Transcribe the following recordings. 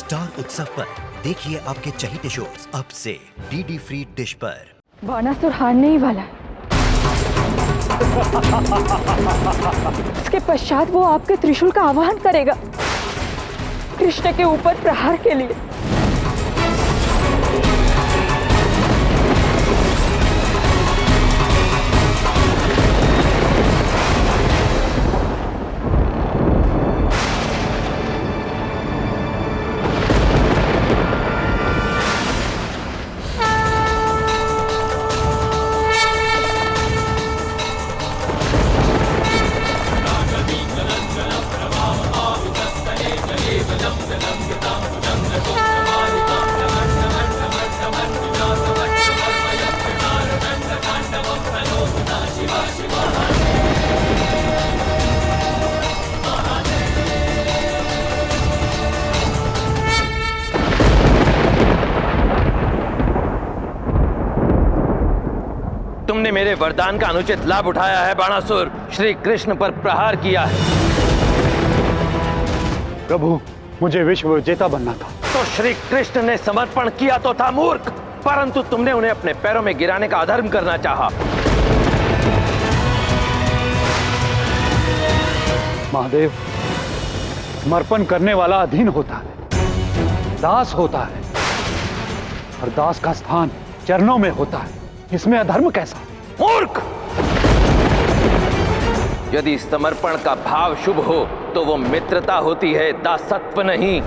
Star उत्सव पर देखिए आपके चहीते शोज अब से डीडी फ्री डिश पर। बाणासुर हारने ही वाला है। इसके पश्चात वो आपके त्रिशूल का आवाहन करेगा कृष्ण के ऊपर प्रहार के लिए। तुमने मेरे वरदान का अनुचित लाभ उठाया है बाणासुर, श्री कृष्ण पर प्रहार किया है। प्रभु, मुझे विश्व विजेता बनना था। तो श्री कृष्ण ने समर्पण किया तो था मूर्ख, परंतु तुमने उन्हें अपने पैरों में गिराने का अधर्म करना चाहा। महादेव, समर्पण करने वाला अधीन होता है, दास होता है, और दास का स्थान चरणों में होता है। इसमें अधर्म कैसा? मूर्ख! यदि समर्पण का भाव शुभ हो तो वो मित्रता होती है, दासत्व नहीं।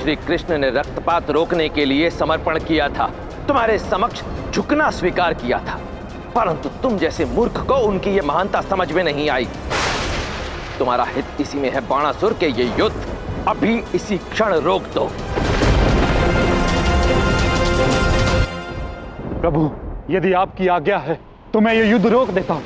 श्री कृष्ण ने रक्तपात रोकने के लिए समर्पण किया था, तुम्हारे समक्ष झुकना स्वीकार किया था, परंतु तुम जैसे मूर्ख को उनकी ये महानता समझ में नहीं आई। तुम्हारा हित इसी में है बाणासुर के ये युद्ध अभी इसी क्षण रोक दो। प्रभु, यदि आपकी आज्ञा है तो मैं ये युद्ध रोक देता हूं।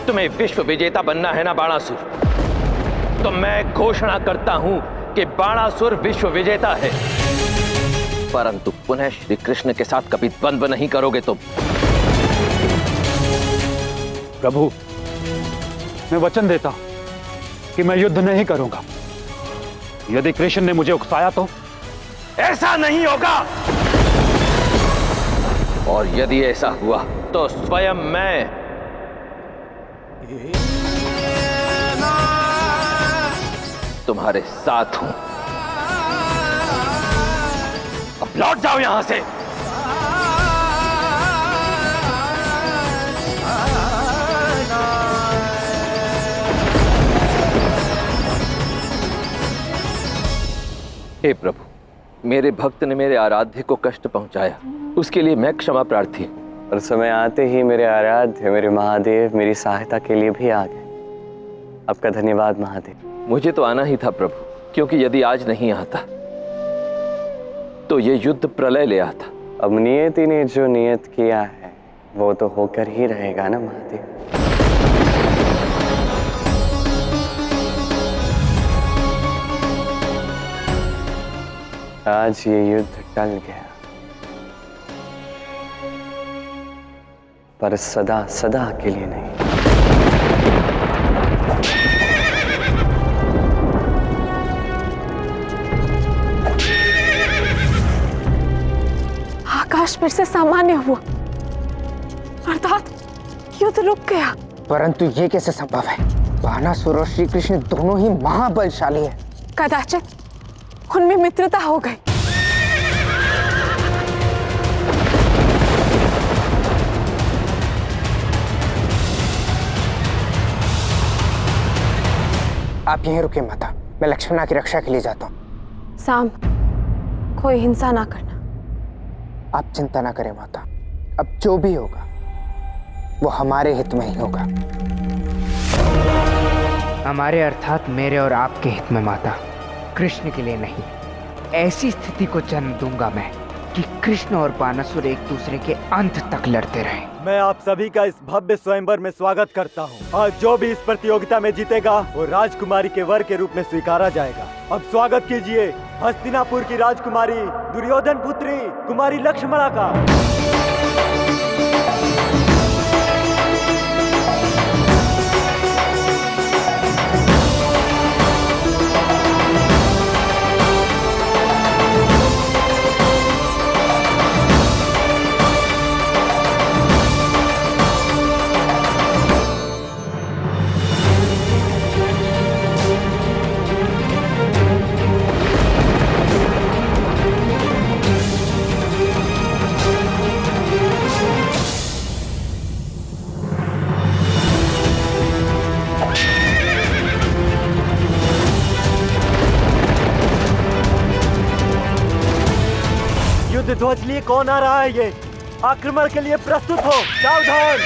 तुम्हें विश्व विजेता बनना है ना बाणासुर, तो मैं घोषणा करता हूं कि बाणासुर विश्व विजेता है, परंतु पुनः श्री कृष्ण के साथ कभी द्वंद्व नहीं करोगे तुम। प्रभु, मैं वचन देता हूं कि मैं युद्ध नहीं करूंगा। यदि कृष्ण ने मुझे उकसाया तो? ऐसा नहीं होगा, और यदि ऐसा हुआ तो स्वयं मैं तुम्हारे साथ हूं। अब लौट जाओ यहां से। हे प्रभु, मेरे भक्त ने मेरे आराध्य को कष्ट पहुंचाया, उसके लिए मैं क्षमा प्रार्थी। और समय आते ही मेरे आराध्य, मेरे महादेव मेरी सहायता के लिए भी आ गए। आपका धन्यवाद महादेव। मुझे तो आना ही था प्रभु, क्योंकि यदि आज नहीं आता तो ये युद्ध प्रलय ले आता। अब नियति ने जो नियत किया है वो तो होकर ही रहेगा ना महादेव। आज ये युद्ध टल गया, पर सदा सदा के लिए नहीं। आकाश फिर से सामान्य हुआ, अर्थात युद्ध रुक गया। परंतु ये कैसे संभव है? बाणासुर और श्री कृष्ण दोनों ही महाबलशाली हैं। कदाचित उनमें मित्रता हो गई। आप यहीं रुके माता, मैं लक्ष्मणा की रक्षा के लिए जाता हूँ। साम, कोई हिंसा ना करना। आप चिंता ना करें माता, अब जो भी होगा वो हमारे हित में ही होगा। हमारे अर्थात मेरे और आपके हित में माता, कृष्ण के लिए नहीं। ऐसी स्थिति को जन्म दूंगा मैं कि कृष्ण और बानासुर एक दूसरे के अंत तक लड़ते रहे। मैं आप सभी का इस भव्य स्वयंवर में स्वागत करता हूँ। आज जो भी इस प्रतियोगिता में जीतेगा वो राजकुमारी के वर के रूप में स्वीकारा जाएगा। अब स्वागत कीजिए हस्तिनापुर की राजकुमारी दुर्योधन पुत्री कुमारी लक्ष्मणा का। युद्ध ध्वज लिए कौन आ रहा है? ये आक्रमण के लिए प्रस्तुत हो। सावधान।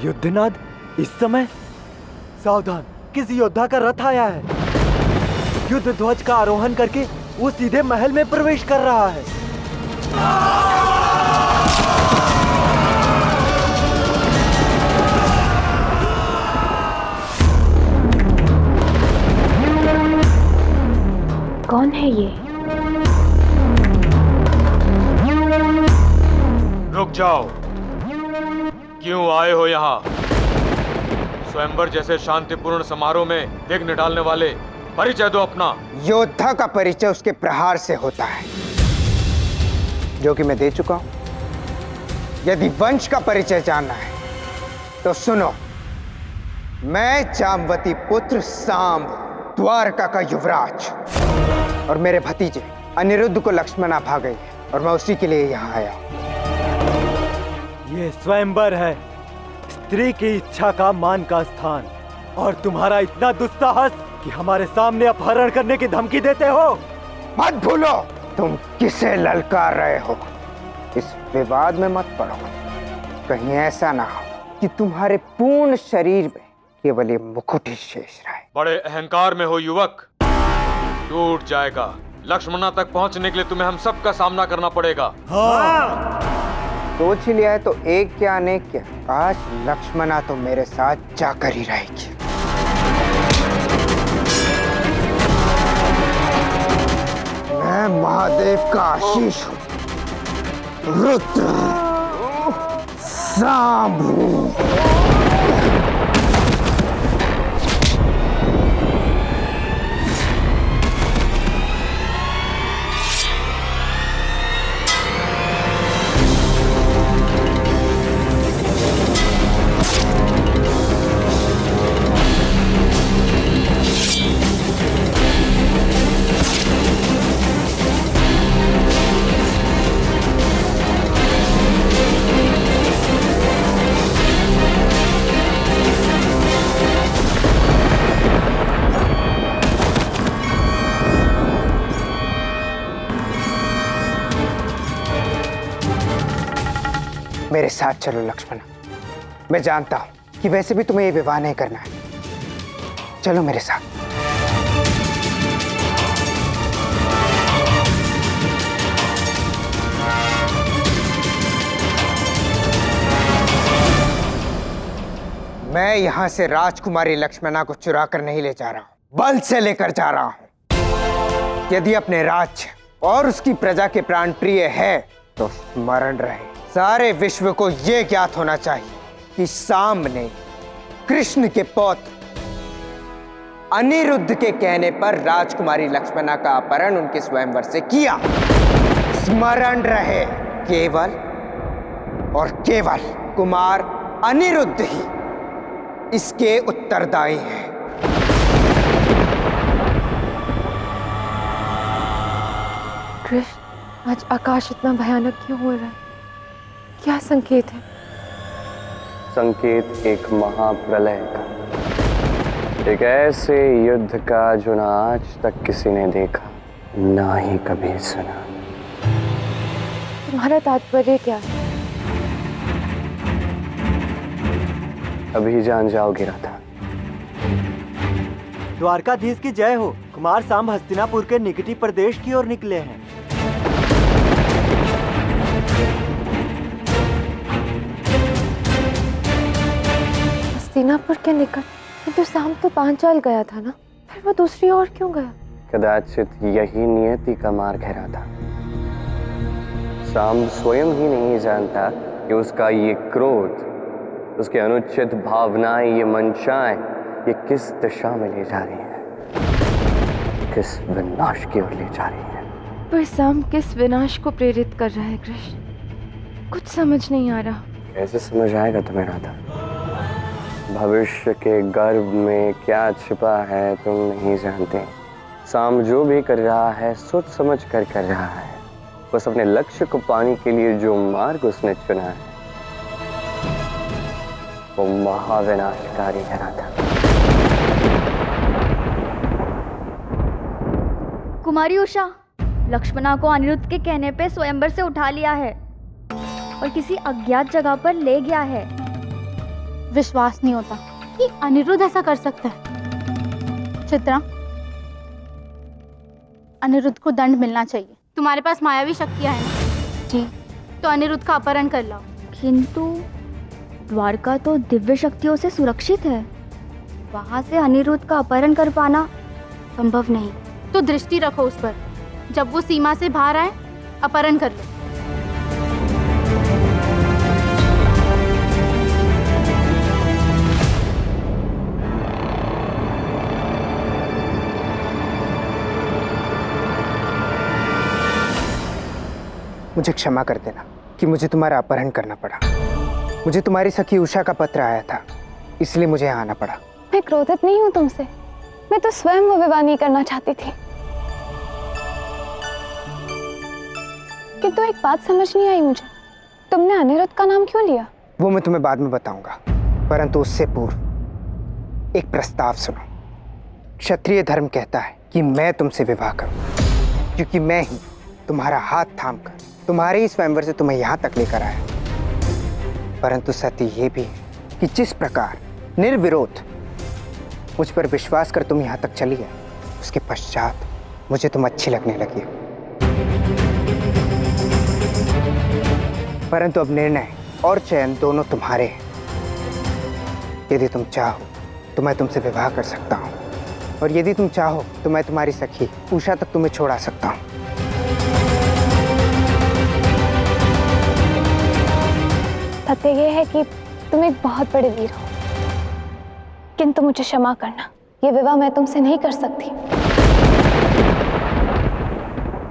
युद्धनाद इस समय? सावधान, किसी योद्धा का रथ आया है। युद्ध ध्वज का आरोहण करके वो सीधे महल में प्रवेश कर रहा है। कौन है ये? रुक जाओ, क्यों आए हो यहाँ? स्वयंवर जैसे शांतिपूर्ण समारोह में विघ्न डालने वाले, परिचय दो अपना। योद्धा का परिचय उसके प्रहार से होता है, जो कि मैं दे चुका हूं। यदि वंश का परिचय जानना है तो सुनो, मैं जामवती पुत्र सांब, द्वारका का युवराज, और मेरे भतीजे अनिरुद्ध को लक्ष्मणा भा गई है और मैं उसी के लिए यहाँ आया हूँ। ये स्वयंवर है, स्त्री की इच्छा का मान का स्थान, और तुम्हारा इतना दुस्साहस कि हमारे सामने अपहरण करने की धमकी देते हो। मत भूलो तुम किसे ललकार रहे हो। इस विवाद में मत पड़ो, कहीं ऐसा ना हो कि तुम्हारे पूर्ण शरीर में केवल ये मुकुट ही शेष रहे। बड़े अहंकार में हो युवक, टूट जाएगा। लक्ष्मणा तक पहुंचने के लिए तुम्हें हम सब का सामना करना पड़ेगा। हाँ। सोच ही लिया है तो एक क्या अनेक क्या, आज लक्ष्मणा तो मेरे साथ जाकर ही रहेगी। मैं महादेव का आशीष हूं, रुद्र सांब हूं। मेरे साथ चलो लक्ष्मणा, मैं जानता हूं कि वैसे भी तुम्हें ये विवाह नहीं करना है। चलो मेरे साथ। मैं यहां से राजकुमारी लक्ष्मणा को चुरा कर नहीं ले जा रहा हूं, बल से लेकर जा रहा हूं। यदि अपने राज्य और उसकी प्रजा के प्राण प्रिय है तो स्मरण रहे, सारे विश्व को यह ज्ञात होना चाहिए कि सांब ने कृष्ण के पौत्र अनिरुद्ध के कहने पर राजकुमारी लक्ष्मणा का अपहरण उनके स्वयंवर से किया। स्मरण रहे, केवल और केवल कुमार अनिरुद्ध ही इसके उत्तरदायी हैं। कृष्ण, आज आकाश इतना भयानक क्यों हो रहा है? क्या संकेत है? संकेत एक महाप्रलय का, एक ऐसे युद्ध का जो ना आज तक किसी ने देखा, ना ही कभी सुना। तुम्हारा तात्पर्य क्या है? अभी जान जाओगे राधा। द्वारकाधीश की जय हो। कुमार सांब हस्तिनापुर के निकटी प्रदेश की ओर निकले हैं। हस्तिनापुर के निकट? किंतु सांब तो पांचाल गया था ना, फिर वो दूसरी ओर क्यों गया? कदाचित यही नियति का मार्ग है राधा। सांब स्वयं ही नहीं जानता कि उसका ये क्रोध, उसके अनुचित भावनाएं, ये मंशाएं, ये किस दिशा में ले जा रही हैं, किस विनाश की ओर ले जा रही हैं। पर सांब किस विनाश को प्रेरित कर रहा है कृष्ण? कुछ समझ नहीं आ रहा। कैसे समझ आएगा तुम्हें राधा? भविष्य के गर्भ में क्या छिपा है तुम नहीं जानते। सांब जो भी कर रहा है सोच समझ कर रहा है। बस अपने लक्ष्य को पाने के लिए जो मार्ग उसने चुना है वो महाविनाशकारी है राधा। कुमारी उषा, लक्ष्मणा को अनिरुद्ध के कहने पे स्वयंवर से उठा लिया है और किसी अज्ञात जगह पर ले गया है। विश्वास नहीं होता कि अनिरुद्ध ऐसा कर सकता है। चित्रा, अनिरुद्ध को दंड मिलना चाहिए। तुम्हारे पास मायावी शक्तियां हैं ना? जी। तो अनिरुद्ध का अपहरण कर लाओ। किंतु द्वारका तो दिव्य शक्तियों से सुरक्षित है, वहां से अनिरुद्ध का अपहरण कर पाना संभव नहीं। तो दृष्टि रखो उस पर, जब वो सीमा से बाहर आए अपहरण कर लो। मुझे क्षमा कर देना कि मुझे तुम्हारा अपहरण करना पड़ा। मुझे तुम्हारी सखी उषा का पत्र आया था, इसलिए मुझे यहाँ आना पड़ा। मैं क्रोधित नहीं हूँ तुमसे, मैं तो स्वयं वो विवाह नहीं करना चाहती थी। किंतु एक बात समझ नहीं आई मुझे, तुमने अनिरुद्ध का नाम क्यों लिया? वो मैं तुम्हें बाद में बताऊंगा, परंतु उससे पूर्व एक प्रस्ताव सुनो। क्षत्रिय धर्म कहता है कि मैं तुमसे विवाह करूं, क्योंकि मैं ही तुम्हारा हाथ थामकर तुम्हारे ही स्वयंवर से तुम्हें यहाँ तक लेकर आया। परंतु सत्य ये भी है कि जिस प्रकार निर्विरोध मुझ पर विश्वास कर तुम यहाँ तक चली है, उसके पश्चात मुझे तुम अच्छी लगने लगी। परंतु अब निर्णय और चयन दोनों तुम्हारे हैं। यदि तुम चाहो तो मैं तुमसे विवाह कर सकता हूँ, और यदि तुम चाहो तो मैं तुम्हारी सखी उषा तक तुम्हें छोड़ा सकता हूँ। सत्य ये है कि तुम एक बहुत बड़े वीर हो, किंतु मुझे क्षमा करना, ये विवाह मैं तुमसे नहीं कर सकती,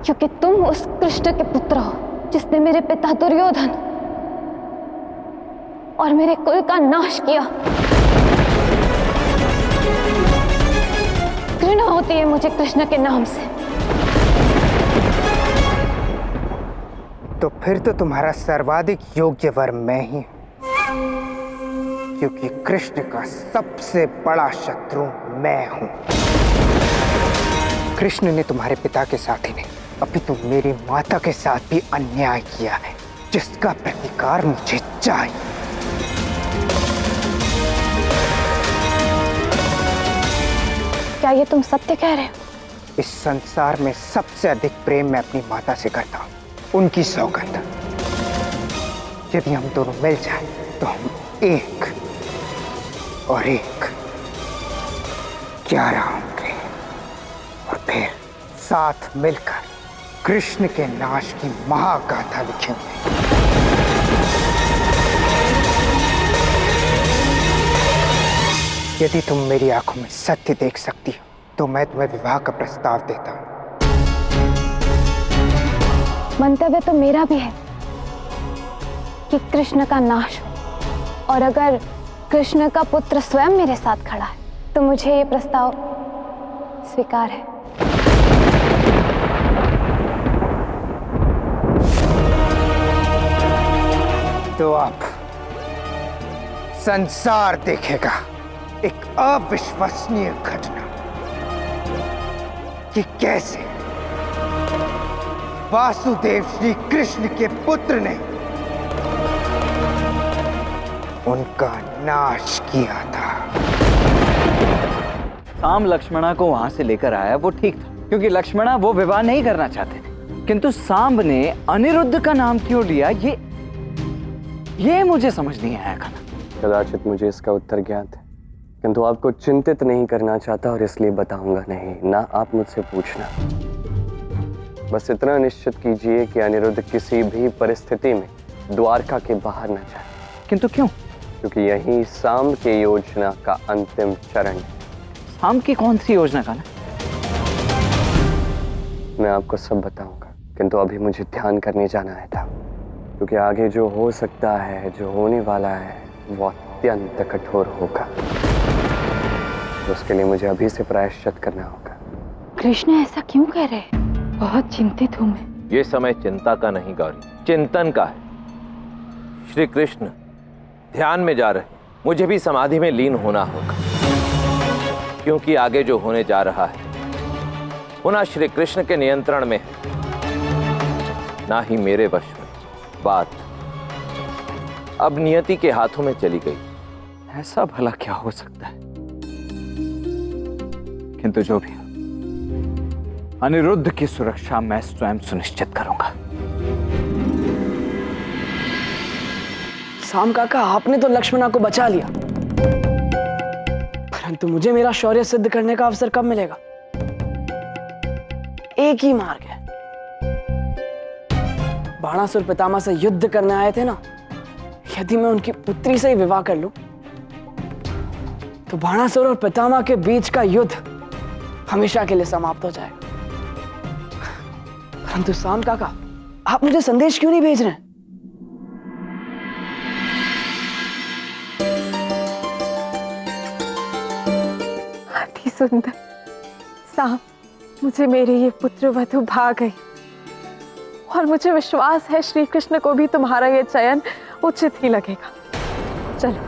क्योंकि तुम उस कृष्ण के पुत्र हो जिसने मेरे पिता दुर्योधन और मेरे कुल का नाश किया। घृणा होती है मुझे कृष्ण के नाम से। तो फिर तो तुम्हारा सर्वाधिक योग्य वर मैं ही हूं, क्योंकि कृष्ण का सबसे बड़ा शत्रु मैं हूं। कृष्ण ने तुम्हारे पिता के साथ ही नहीं, अपितु मेरी माता के साथ भी अन्याय किया है, जिसका प्रतिकार मुझे चाहिए। क्या ये तुम सत्य कह रहे हो? इस संसार में सबसे अधिक प्रेम मैं अपनी माता से करता हूँ, उनकी सौगंध। यदि हम दोनों मिल जाएं, तो हम एक और एक 11 होंगे, और फिर साथ मिलकर कृष्ण के नाश की महागाथा लिखेंगे। यदि तुम मेरी आंखों में सत्य देख सकती हो, तो मैं तुम्हें विवाह का प्रस्ताव देता हूँ। मंतव्य तो मेरा भी है कि कृष्ण का नाश हो, और अगर कृष्ण का पुत्र स्वयं मेरे साथ खड़ा है, तो मुझे ये प्रस्ताव स्वीकार है। तो अब संसार देखेगा एक अविश्वसनीय घटना कि कैसे वासुदेव श्री कृष्ण के पुत्र ने उनका नाश किया था। साम लक्ष्मणा को वहां से लेकर आया वो ठीक था, क्योंकि लक्ष्मणा वो विवाह नहीं करना चाहते थे, किंतु सांब ने अनिरुद्ध का नाम क्यों लिया ये मुझे समझ नहीं आया खाना। कदाचित मुझे इसका उत्तर ज्ञात है, किंतु आपको चिंतित नहीं करना चाहता और इसलिए बताऊंगा नहीं, ना आप मुझसे पूछना। बस इतना निश्चित कीजिए कि अनिरुद्ध किसी भी परिस्थिति में द्वारका के बाहर न जाए। किंतु क्यों? क्योंकि यही सांब की योजना का अंतिम चरण है। सांब की कौन सी योजना का ना? मैं आपको सब बताऊंगा, किंतु अभी मुझे ध्यान करने जाना है था, क्योंकि आगे जो हो सकता है, जो होने वाला है, वो अत्यंत कठोर होगा। उसके लिए मुझे अभी से प्रायश्चित करना होगा। कृष्ण ऐसा क्यों कह रहे हैं? बहुत चिंतित हूं मैं। ये समय चिंता का नहीं गौरी, चिंतन का है। श्री कृष्ण ध्यान में जा रहे, मुझे भी समाधि में लीन होना होगा, क्योंकि आगे जो होने जा रहा है वो ना श्री कृष्ण के नियंत्रण में है, ना ही मेरे वश में। बात अब नियति के हाथों में चली गई। ऐसा भला क्या हो सकता है? किंतु जो भी हो, अनिरुद्ध की सुरक्षा मैं स्वयं सुनिश्चित करूंगा। साम काका, आपने तो लक्ष्मणा को बचा लिया, परंतु मुझे मेरा शौर्य सिद्ध करने का अवसर कब मिलेगा? एक ही मार्ग है। बाणासुर पितामह से युद्ध करने आए थे ना, यदि मैं उनकी पुत्री से ही विवाह कर लूं, तो बाणासुर और पितामह के बीच का युद्ध हमेशा के लिए समाप्त हो जाएगा। परंतु साम काका, आप मुझे संदेश क्यों नहीं भेज रहे हैं? अति सुंदर साम, मुझे मेरे ये पुत्र वधु भा गई, और मुझे विश्वास है श्री कृष्ण को भी तुम्हारा ये चयन उचित ही लगेगा। चलो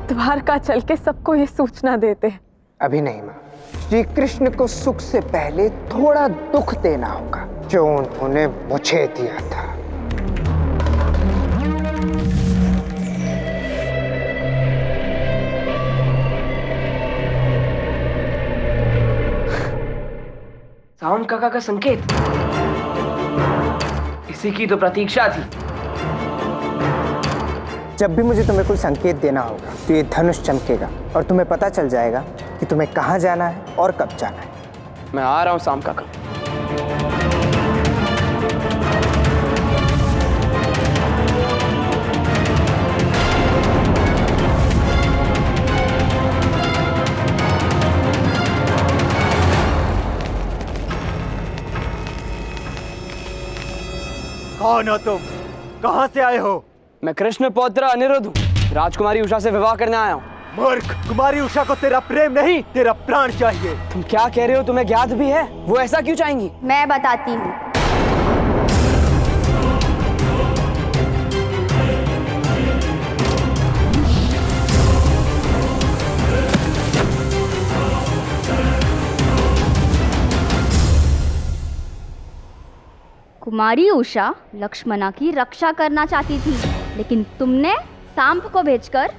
द्वारका चल के सबको ये सूचना देते हैं। अभी नहीं माँ, श्री कृष्ण को सुख से पहले थोड़ा दुख देना होगा, जो उन्होंने मुझे दिया था। साम काका का संकेत, इसी की तो प्रतीक्षा थी। जब भी मुझे तुम्हें कोई संकेत देना होगा तो ये धनुष चमकेगा और तुम्हें पता चल जाएगा कि तुम्हें कहाँ जाना है और कब जाना है। मैं आ रहा हूं साम काका। कौन हो तुम? कहां से आए हो? मैं कृष्ण पौत्र अनिरुद्ध हूँ, राजकुमारी उषा से विवाह करने आया हूँ। मूर्ख! कुमारी उषा को तेरा प्रेम नहीं, तेरा प्राण चाहिए। तुम क्या कह रहे हो? तुम्हें ज्ञात भी है वो ऐसा क्यों चाहेंगी? मैं बताती हूँ। कुमारी उषा लक्ष्मणा की रक्षा करना चाहती थी, लेकिन तुमने सांप को भेजकर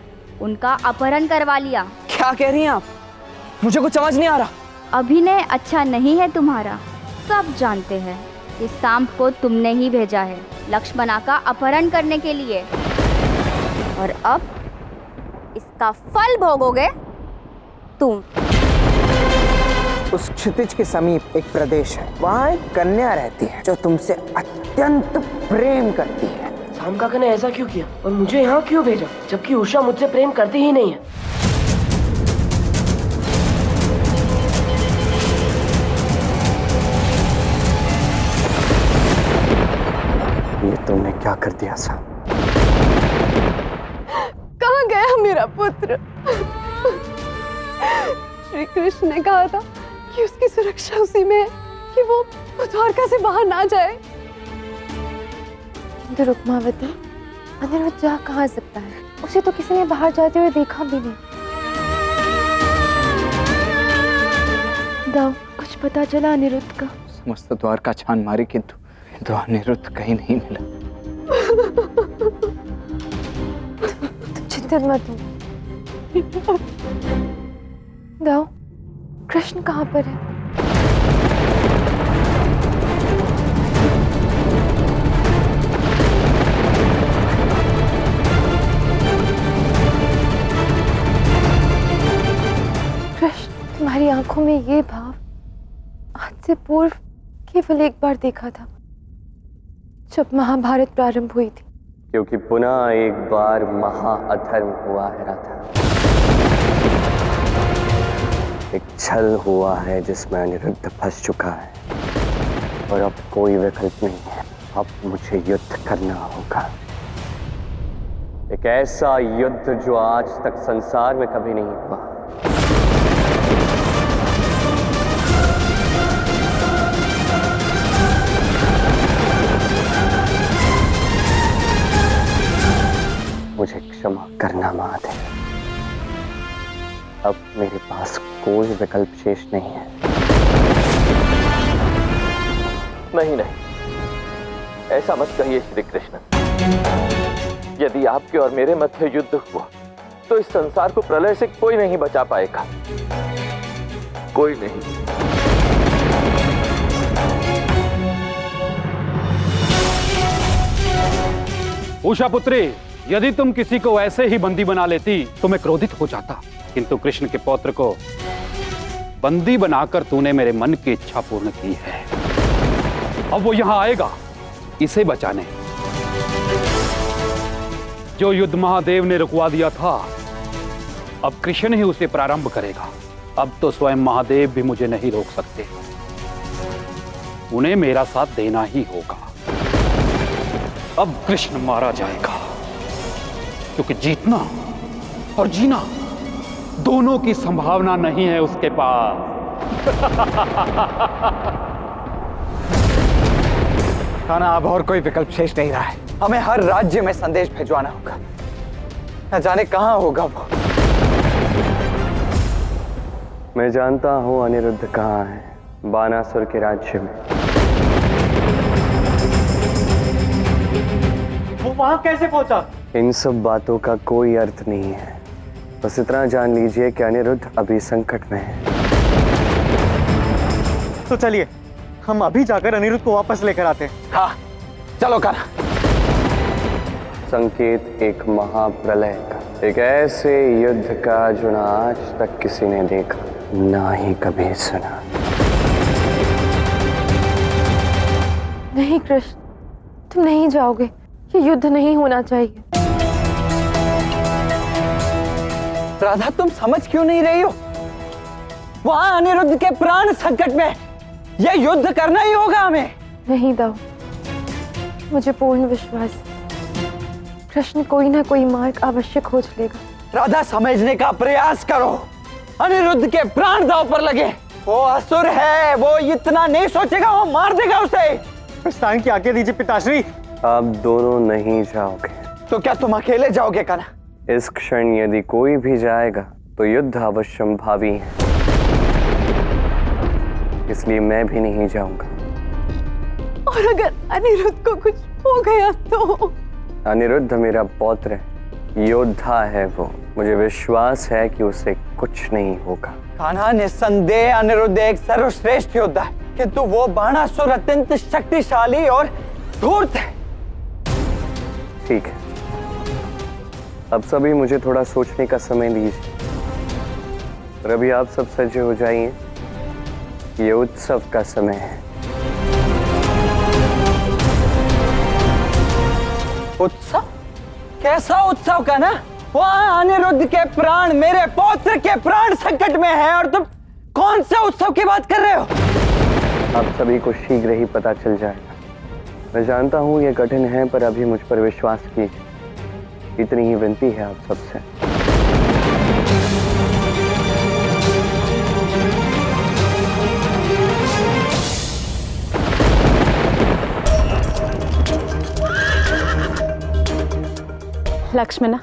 उनका अपहरण करवा लिया। क्या कह रही हैं आप? मुझे कुछ समझ नहीं आ रहा। अभिनय अच्छा नहीं है तुम्हारा, सब जानते हैं कि सांप को तुमने ही भेजा है लक्ष्मणा का अपहरण करने के लिए, और अब इसका फल भोगोगे तुम। उस क्षितिज के समीप एक प्रदेश है, वहाँ एक कन्या रहती है जो तुमसे अत्यंत प्रेम करती है। साम काका ने ऐसा क्यों किया और मुझे यहाँ क्यों भेजा, जबकि उषा मुझसे प्रेम करती ही नहीं है? ये तुमने क्या कर दिया साम? कहाँ गया मेरा पुत्र? श्री कृष्ण ने कहा था कि उसकी सुरक्षा उसी में है, कि वो द्वारका से बाहर ना जाए। रुक्मावती, अनिरुद्ध जा कहाँ सकता है? उसे तो किसी ने बाहर जाते हुए देखा भी नहीं। दाव, कुछ पता चला अनिरुद्ध का? समस्त द्वारका छान मारी, किंतु अनिरुद्ध कहीं नहीं मिला। तुम चिंतित मत हो। दाऊ, कृष्ण कहाँ पर है? कृष्ण, तुम्हारी आंखों में ये भाव आज से पूर्व केवल एक बार देखा था, जब महाभारत प्रारंभ हुई थी। क्योंकि पुनः एक बार महाअधर्म हुआ है राधा। एक छल हुआ है जिसमें अनिरुद्ध फंस चुका है और अब कोई विकल्प नहीं है। अब मुझे युद्ध करना होगा, एक ऐसा युद्ध जो आज तक संसार में कभी नहीं हुआ। मुझे क्षमा करना महादेव, अब मेरे पास कोई विकल्प शेष नहीं है। नहीं नहीं, ऐसा मत कहिए श्री कृष्ण। यदि आपके और मेरे मध्य युद्ध हुआ तो इस संसार को प्रलय से कोई नहीं बचा पाएगा, कोई नहीं। उषा पुत्री, यदि तुम किसी को ऐसे ही बंदी बना लेती तो मैं क्रोधित हो जाता, किंतु कृष्ण के पौत्र को बंदी बनाकर तूने मेरे मन की इच्छा पूर्ण की है। अब वो यहां आएगा इसे बचाने। जो युद्ध महादेव ने रुकवा दिया था, अब कृष्ण ही उसे प्रारंभ करेगा। अब तो स्वयं महादेव भी मुझे नहीं रोक सकते, उन्हें मेरा साथ देना ही होगा। अब कृष्ण मारा जाएगा, क्योंकि जीतना और जीना दोनों की संभावना नहीं है उसके पास। कान्हा, अब और कोई विकल्प शेष नहीं रहा है। हमें हर राज्य में संदेश भिजवाना होगा, न जाने कहां होगा वो। मैं जानता हूं अनिरुद्ध कहाँ है, बानासुर के राज्य में। वो वहां कैसे पहुंचा? इन सब बातों का कोई अर्थ नहीं है, बस इतना जान लीजिए कि अनिरुद्ध अभी संकट में है। तो चलिए हम अभी जाकर अनिरुद्ध को वापस लेकर आते हैं। हाँ, चलो कान्हा। संकेत एक महाप्रलय का, एक ऐसे युद्ध का जो ना आज तक किसी ने देखा, ना ही कभी सुना। नहीं कृष्ण, तुम नहीं जाओगे, ये युद्ध नहीं होना चाहिए। राधा, तुम समझ क्यों नहीं रही हो? वहां अनिरुद्ध के प्राण संकट में, यह युद्ध करना ही होगा हमें। नहीं दाऊ, मुझे पूर्ण विश्वास है, कृष्ण कोई ना कोई मार्ग अवश्य खोज लेगा। राधा, समझने का प्रयास करो। अनिरुद्ध के प्राण दांव पर लगे। वो असुर है, वो इतना नहीं सोचेगा, वो मार देगा उसे। स्थान की आज्ञा दीजिए पिताश्री। आप दोनों नहीं जाओगे। तो क्या तुम अकेले जाओगे कान्हा? इस क्षण यदि कोई भी जाएगा तो युद्ध अवश्यंभावी है, इसलिए मैं भी नहीं जाऊंगा। और अगर अनिरुद्ध को कुछ हो गया तो? अनिरुद्ध मेरा पौत्र है, योद्धा है वो, मुझे विश्वास है कि उसे कुछ नहीं होगा। कान्हा, निस्संदेह अनिरुद्ध एक सर्वश्रेष्ठ योद्धा है, किंतु वो बाणासुर अत्यंत शक्तिशाली और धूर्त है। ठीक है, अब सभी मुझे थोड़ा सोचने का समय दीजिए। और अभी आप सब सजे हो जाइए, ये उत्सव का समय है। उत्सव? कैसा उत्सव का ना? वहां अनिरुद्ध के प्राण, मेरे पौत्र के प्राण संकट में है और तुम कौन से उत्सव की बात कर रहे हो? आप सभी को शीघ्र ही पता चल जाएगा। मैं जानता हूं ये कठिन है, पर अभी मुझ पर विश्वास कीजिए, इतनी ही विनती है आप सबसे। लक्ष्मणा,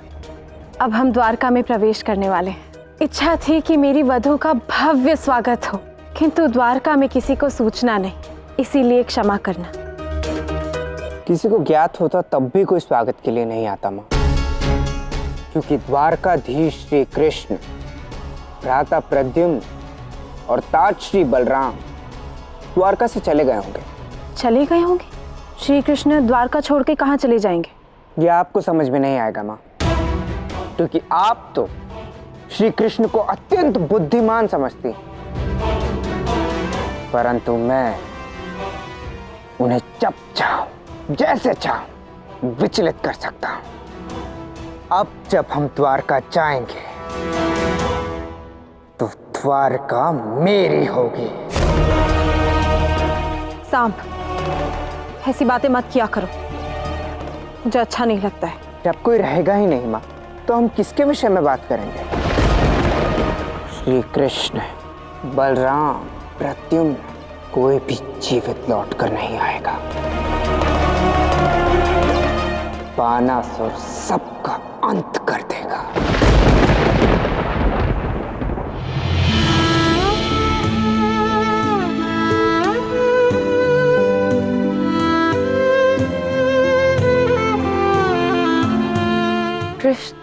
अब हम द्वारका में प्रवेश करने वाले हैं। इच्छा थी कि मेरी वधू का भव्य स्वागत हो, किंतु द्वारका में किसी को सूचना नहीं, इसीलिए क्षमा करना। किसी को ज्ञात होता तब भी कोई स्वागत के लिए नहीं आता माँ, क्योंकि द्वारकाधीश श्री कृष्ण, भ्राता प्रद्युम्न और तात श्री बलराम द्वारका से चले गए होंगे। चले गए होंगे? श्री कृष्ण द्वारका छोड़ के कहाँ चले जाएंगे? ये आपको समझ में नहीं आएगा माँ, क्योंकि आप तो श्री कृष्ण को अत्यंत बुद्धिमान समझती हैं, परंतु मैं उन्हें जब चाहूं, जैसे चाहूं विचलित कर सकता हूं। अब जब हम द्वारका जाएंगे तो द्वारका मेरी होगी। सांप, ऐसी बातें मत किया करो, मुझे अच्छा नहीं लगता है। जब कोई रहेगा ही नहीं माँ, तो हम किसके विषय में बात करेंगे? श्री कृष्ण, बलराम, प्रद्युम्न, कोई भी जीवित लौट कर नहीं आएगा। बानासुर सबका अंत कर देगा। कृष्ण,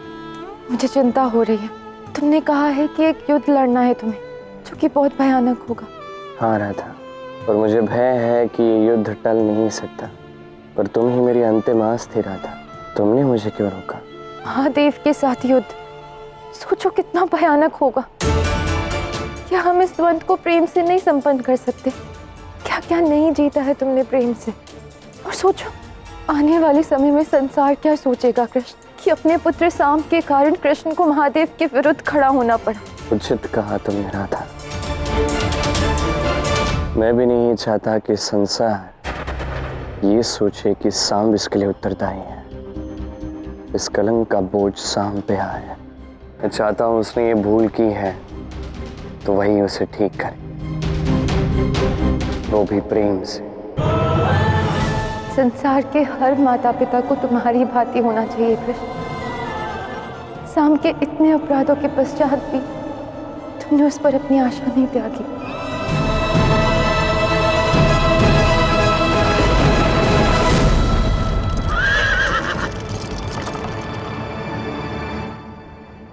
मुझे चिंता हो रही है। तुमने कहा है कि एक युद्ध लड़ना है तुम्हें, जो कि बहुत भयानक होगा। हाँ राधा, और मुझे भय है कि ये युद्ध टल नहीं सकता, पर तुम ही मेरी अंतिम आस थी राधा। तुमने मुझे क्यों रोका? महादेव के साथ युद्ध, सोचो कितना भयानक होगा। क्या हम इस द्वंद्व को प्रेम से नहीं संपन्न कर सकते? क्या क्या नहीं जीता है तुमने प्रेम से। और सोचो आने वाले समय में संसार क्या सोचेगा कृष्ण, कि अपने पुत्र सांब के कारण कृष्ण को महादेव के विरुद्ध खड़ा होना पड़ा। उचित कहा तुमने राधा। मैं भी नहीं चाहता कि संसार ये सोचे कि सांब इसके लिए उत्तरदायी है। इस कलंक का बोझ सांब पे आया। मैं चाहता हूँ उसने ये भूल की है तो वही उसे ठीक करे, वो भी प्रेम से। संसार के हर माता पिता को तुम्हारी भांति होना चाहिए कृष्ण। सांब के इतने अपराधों के पश्चात भी तुमने उस पर अपनी आशा नहीं त्यागी।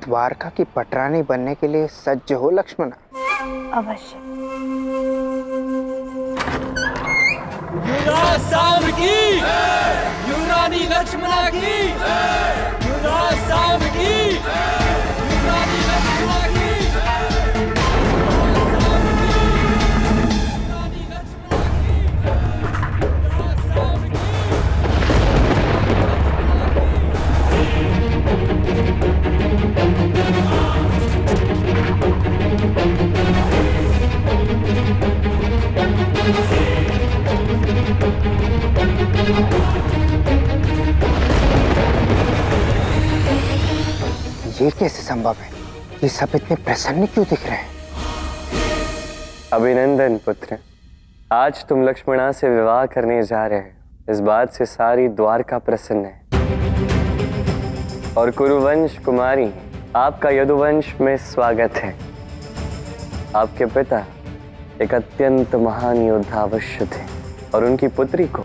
द्वारका की पटरानी बनने के लिए सज्ज हो लक्ष्मण? अवश्य। युवराज सांब की, युवरानी लक्ष्मणा की, युवराज सांब की, युवरानी लक्ष्मणा की। ये कैसे संभव है? ये सब इतने प्रसन्न क्यों दिख रहे हैं? अभिनंदन पुत्र, आज तुम लक्ष्मणा से विवाह करने जा रहे हो। इस बात से सारी द्वारका प्रसन्न है। और कुरुवंश कुमारी, आपका यदुवंश में स्वागत है। आपके पिता एक अत्यंत महान योद्धा अवश्य थे, और उनकी पुत्री को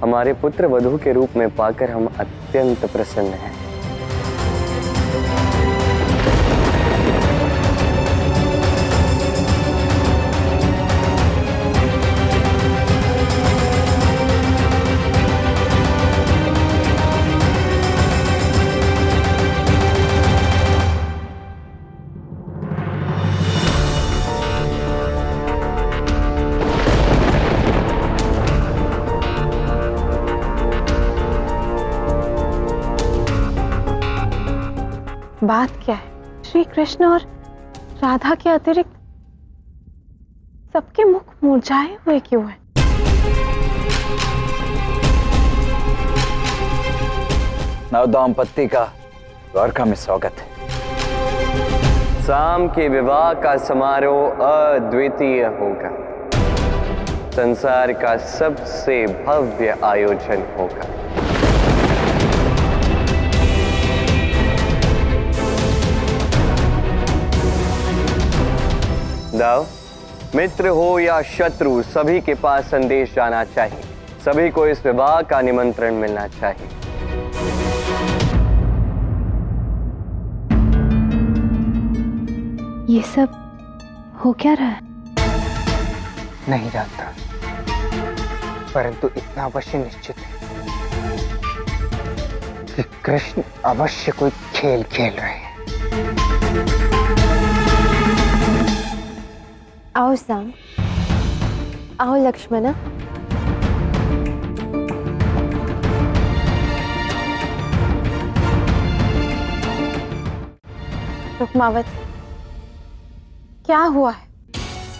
हमारे पुत्र वधू के रूप में पाकर हम अत्यंत प्रसन्न हैं। बात क्या है? श्री कृष्ण और राधा के अतिरिक्त सबके मुख मुरझाए हुए क्यों हैं? नव दंपत्ति का द्वारका में स्वागत है। सांब के विवाह का समारोह अद्वितीय होगा। संसार का सबसे भव्य आयोजन होगा। दाव, मित्र हो या शत्रु, सभी के पास संदेश जाना चाहिए। सभी को इस विवाह का निमंत्रण मिलना चाहिए। ये सब हो क्या रहा है? नहीं जानता, परंतु इतना अवश्य निश्चित है कि कृष्ण अवश्य कोई खेल खेल रहे हैं। आओ साम, आओ लक्ष्मणा। रुक्मावती, क्या हुआ है?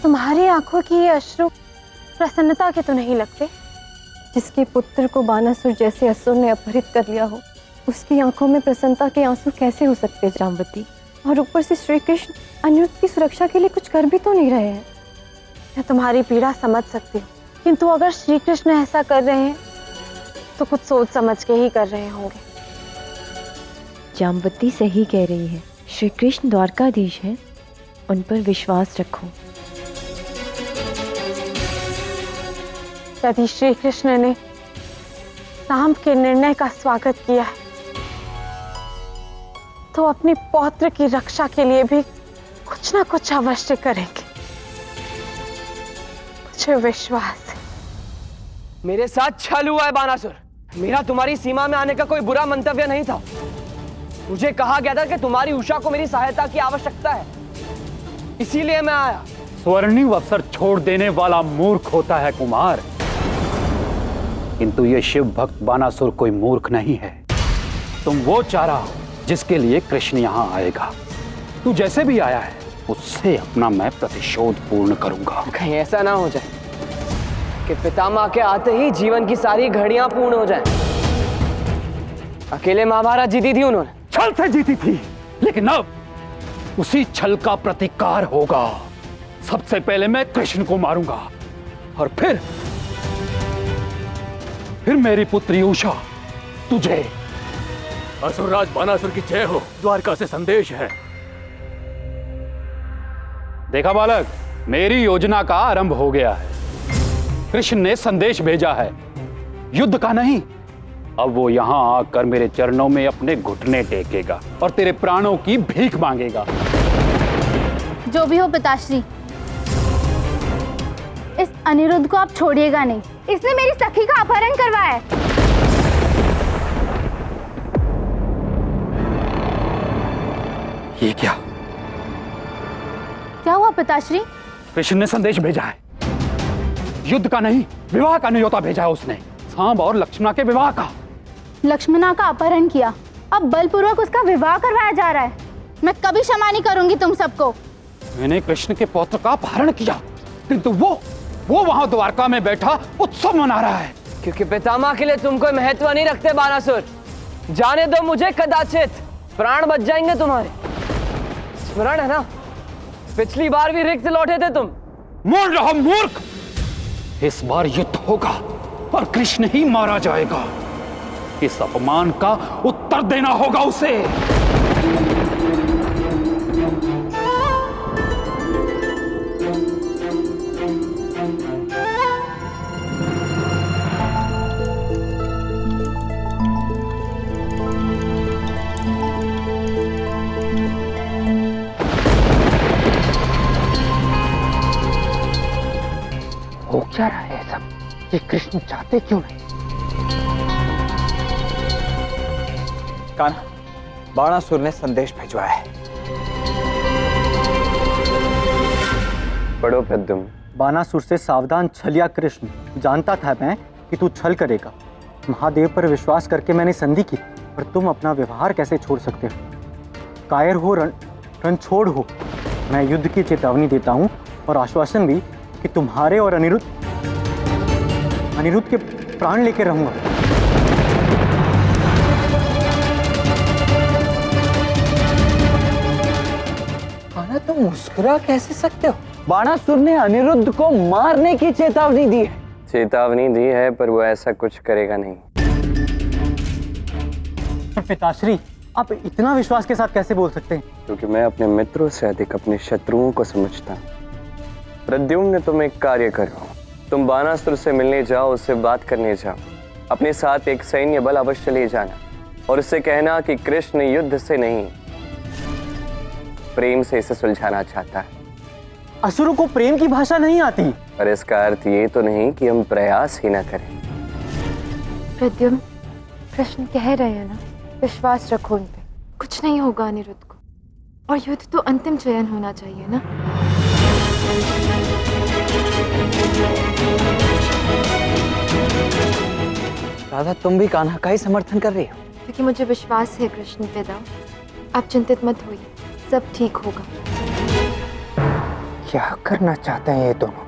तुम्हारी आंखों की ये अश्रु प्रसन्नता के तो नहीं लगते? जिसके पुत्र को बानासुर जैसे असुर ने अपहरित कर लिया हो, उसकी आंखों में प्रसन्नता के आंसू कैसे हो सकते हैं जाम्बवती? और ऊपर से श्री कृष्ण अनिरुद्ध की सुरक्षा के लिए कुछ कर भी तो नहीं रहे हैं। मैं तुम्हारी पीड़ा समझ सकती हूँ, किंतु अगर श्री कृष्ण ऐसा कर रहे हैं तो कुछ सोच समझ के ही कर रहे होंगे। जाम्बवती सही कह रही है। श्री कृष्ण द्वारकाधीश हैं, उन पर विश्वास रखो। यदि श्री कृष्ण ने सांब के निर्णय का स्वागत किया है तो अपने पौत्र की रक्षा के लिए भी कुछ ना कुछ अवश्य करेंगे, मुझे विश्वास है। मेरे साथ छल हुआ है बानासुर। मेरा तुम्हारी सीमा में आने का कोई बुरा मंतव्य नहीं था। मुझे कहा गया था कि तुम्हारी उषा को मेरी सहायता की आवश्यकता है, इसीलिए मैं आया। स्वर्णिम अवसर छोड़ देने वाला मूर्ख होता है कुमार, किंतु ये शिव भक्त बानासुर कोई मूर्ख नहीं है। तुम वो चारा हो जिसके लिए कृष्ण यहाँ आएगा। तू जैसे भी आया है उससे अपना मैं प्रतिशोध पूर्ण करूंगा। कहीं ऐसा ना हो जाए कि पितामह के आते ही जीवन की सारी घड़ियां पूर्ण हो जाएं। अकेले महाभारत जीती थी उन्होंने, छल से जीती थी, लेकिन अब उसी छल का प्रतिकार होगा। सबसे पहले मैं कृष्ण को मारूंगा और फिर मेरी पुत्री उषा तुझे। असुरराज बानासुर की जय हो। द्वारका से संदेश है। देखा बालक, मेरी योजना का आरंभ हो गया है। कृष्ण ने संदेश भेजा है, युद्ध का नहीं। अब वो यहां आकर मेरे चरणों में अपने घुटने टेकेगा और तेरे प्राणों की भीख मांगेगा। जो भी हो पिताश्री, इस अनिरुद्ध को आप छोड़िएगा नहीं। इसने मेरी सखी का अपहरण करवाया है। ये क्या हुआ पिताश्री? कृष्ण ने संदेश भेजा है, युद्ध का नहीं विवाह का न्योता भेजा है उसने। सांब और लक्ष्मणा के विवाह का। लक्ष्मणा का अपहरण किया, अब बलपूर्वक उसका विवाह करवाया जा रहा है। मैं कभी क्षमा नहीं करूंगी तुम सबको। मैंने कृष्ण के पौत्र का अपहरण किया, किंतु वो वहां द्वारका में बैठा उत्सव मना रहा है। क्योंकि पितामह के लिए तुम कोई महत्व नहीं रखते बानासुर। जाने दो मुझे, कदाचित प्राण बच जाएंगे तुम्हारे। स्मरण है ना, पिछली बार भी रिक्त लौटे थे तुम। मोड़ रहा मूर्ख, इस बार युद्ध होगा और कृष्ण ही मारा जाएगा। इस अपमान का उत्तर देना होगा उसे। हो क्या रहा है सब? ये कृष्ण चाहते क्यों नहीं? कान्हा, बाणासुर ने संदेश भिजवाया है। पढ़ो प्रद्युम्न। बानासुर से सावधान छलिया कृष्ण, जानता था मैं कि तू छल करेगा। महादेव पर विश्वास करके मैंने संधि की, पर तुम अपना व्यवहार कैसे छोड़ सकते हो? कायर हो, रण छोड़ हो। मैं युद्ध की चेतावनी देता हूँ और आश्वासन भी कि तुम्हारे और अनिरुद्ध के प्राण लेकर रहूंगा। कान्हा, तुम मुस्कुरा कैसे सकते हो? बाणासुर ने अनिरुद्ध को मारने की चेतावनी दी है। चेतावनी दी है, पर वो ऐसा कुछ करेगा नहीं। पर पिताश्री, आप इतना विश्वास के साथ कैसे बोल सकते हैं? क्योंकि मैं अपने मित्रों से अधिक अपने शत्रुओं को समझता हूँ। प्रद्युम्न, तुम एक कार्य करो। तुम बानासुर से मिलने जाओ, उससे बात करने जाओ। अपने साथ एक सैन्य बल अवश्य ले जाना और उससे कहना कि कृष्ण युद्ध से नहीं प्रेम से इसे सुलझाना चाहता है। असुरों को प्रेम की भाषा नहीं आती। पर इसका अर्थ ये तो नहीं कि हम प्रयास ही ना करें। प्रद्युम्न, कृष्ण कह रहे हैं ना, विश्वास रखो उन पे, कुछ नहीं होगा अनिरुद्ध को। और युद्ध तो अंतिम चयन होना चाहिए ना। राधा, तुम भी कान्हा का ही समर्थन कर रही हो? क्योंकि मुझे विश्वास है कृष्ण पे दाव। आप चिंतित मत होइए, सब ठीक होगा। क्या करना चाहते हैं ये दोनों?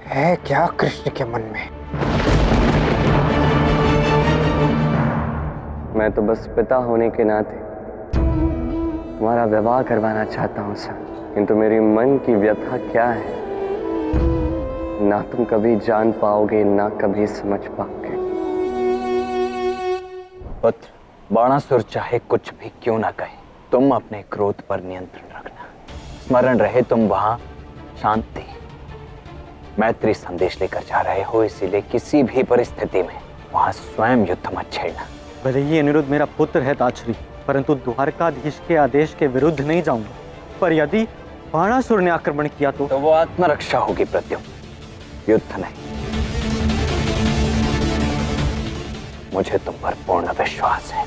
है क्या कृष्ण के मन में? मैं तो बस पिता होने के नाते तुम्हारा विवाह करवाना चाहता हूँ सर, किंतु मेरी मन की व्यथा क्या है ना तुम कभी जान पाओगे, ना कभी समझ पाओगे। पुत्र, बाणासुर चाहे कुछ भी क्यों ना कहे, तुम अपने क्रोध पर नियंत्रण रखना। स्मरण रहे तुम वहां शांति, मैत्री संदेश लेकर जा रहे हो, इसीलिए किसी भी परिस्थिति में वहां स्वयं युद्ध मत छेड़ना। भले ही अनिरुद्ध मेरा पुत्र है ताछरी, परंतु द्वारकाधीश के आदेश के विरुद्ध नहीं जाऊंगा। पर यदि बाणासुर ने आक्रमण किया तो वो आत्मरक्षा होगी प्रद्युम्न, युद्ध नहीं। मुझे तुम पर पूर्ण विश्वास है।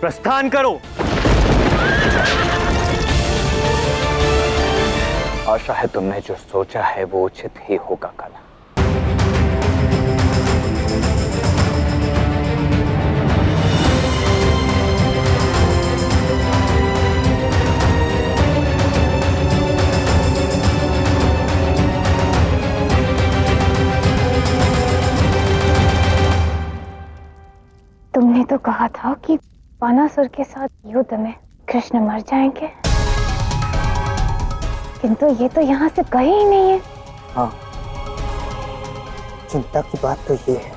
प्रस्थान करो। आशा है तुमने जो सोचा है वो उचित ही होगा कान्हा। तुमने तो कहा था कि बाणासुर के साथ युद्ध में कृष्ण मर जाएंगे, किंतु ये तो यहाँ से गए ही नहीं है। हाँ, चिंता की बात तो ये है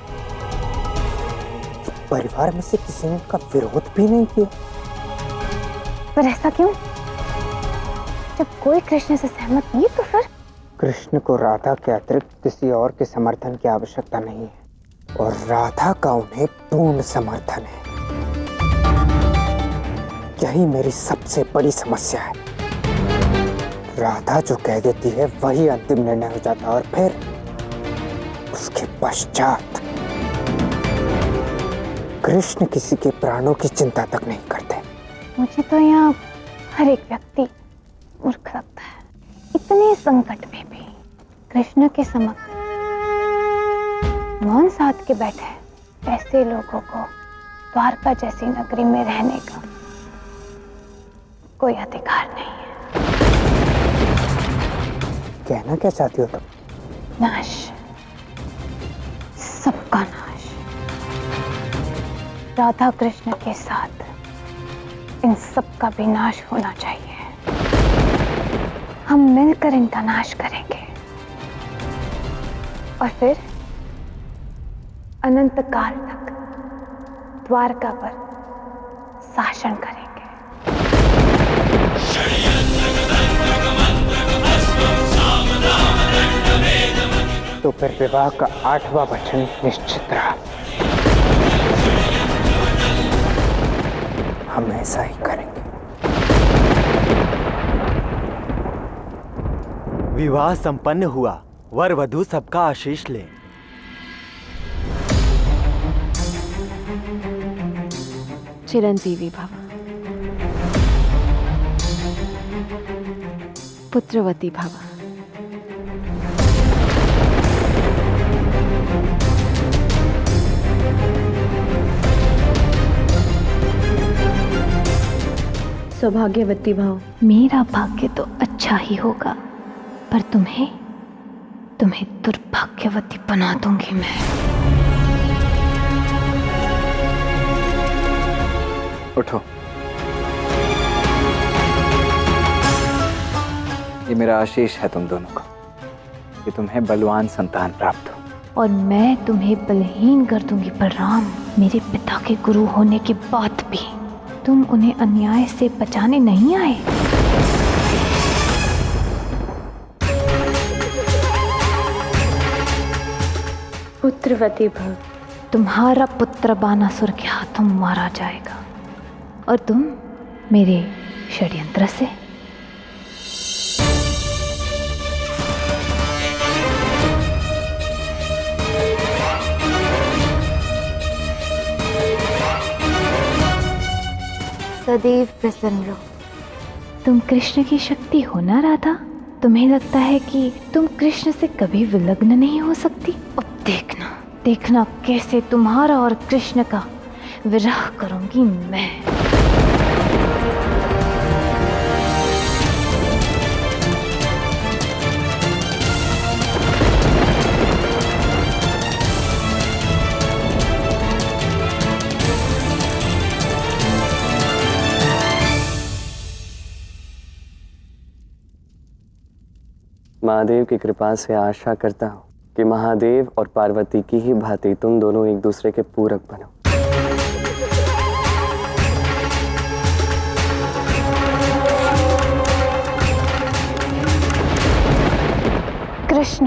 कि परिवार में से किसी ने उनका विरोध भी नहीं किया। पर ऐसा क्यों? जब कोई कृष्ण से सहमत नहीं तो फिर? कृष्ण को राधा के अतिरिक्त किसी और के समर्थन की आवश्यकता नहीं है, और राधा का उन्हें पूर्ण समर्थन है। यही मेरी सबसे बड़ी समस्या है। राधा जो कह देती है वही अंतिम निर्णय हो जाता है, और फिर उसके पश्चात कृष्ण किसी के प्राणों की चिंता तक नहीं करते। मुझे तो यहाँ हर एक व्यक्ति मूर्ख लगता है। इतने संकट में भी कृष्ण के समक्ष मौन साध के बैठे ऐसे लोगों को द्वारका जैसी नगरी में रहने का कोई अधिकार नहीं है। कहना क्या चाहती हो तुम? नाश, सबका नाश। राधा कृष्ण के साथ इन सब का भी नाश होना चाहिए। हम मिलकर इनका नाश करेंगे और फिर अनंत काल तक द्वारका पर शासन करेंगे। तो फिर विवाह का 8वां वचन निश्चित रहा। हम ऐसा ही करेंगे। विवाह संपन्न हुआ। वर वधू सबका आशीष ले। चिरंजीवी भव, पुत्रवती भव। सौभाग्यवती भव। मेरा भाग्य तो अच्छा ही होगा, पर तुम्हें दुर्भाग्यवती बना दूंगी मैं। उठो। ये मेरा आशीष है तुम दोनों को कि तुम्हें बलवान संतान प्राप्त हो। और मैं तुम्हें बलहीन कर दूंगी बलराम। मेरे पिता के गुरु होने के बाद भी तुम उन्हें अन्याय से बचाने नहीं आए। पुत्रवती भव। तुम्हारा पुत्र बानासुर के हाथों मारा जाएगा और तुम मेरे षड्यंत्र से। सदैव प्रसन्न रहो। तुम कृष्ण की शक्ति हो ना राधा? तुम्हें लगता है कि तुम कृष्ण से कभी विलग्न नहीं हो सकती? अब देखना देखना कैसे तुम्हारा और कृष्ण का विरह करूंगी मैं। महादेव की कृपा से आशा करता हूँ कि महादेव और पार्वती की ही भांति तुम दोनों एक दूसरे के पूरक बनो। कृष्ण,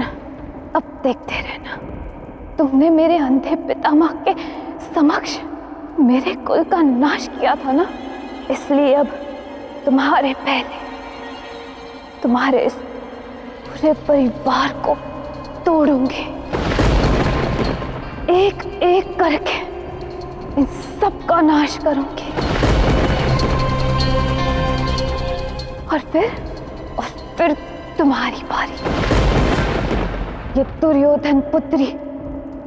अब देखते रहना। तुमने मेरे अंधे पितामह के समक्ष मेरे कुल का नाश किया था ना, इसलिए अब तुम्हारे पहले तुम्हारे इस पूरे परिवार को तोड़ूंगी, एक एक करके इन सब का नाश करूंगी। और फिर तुम्हारी बारी। ये दुर्योधन पुत्री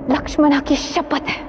लक्ष्मणा की शपथ है।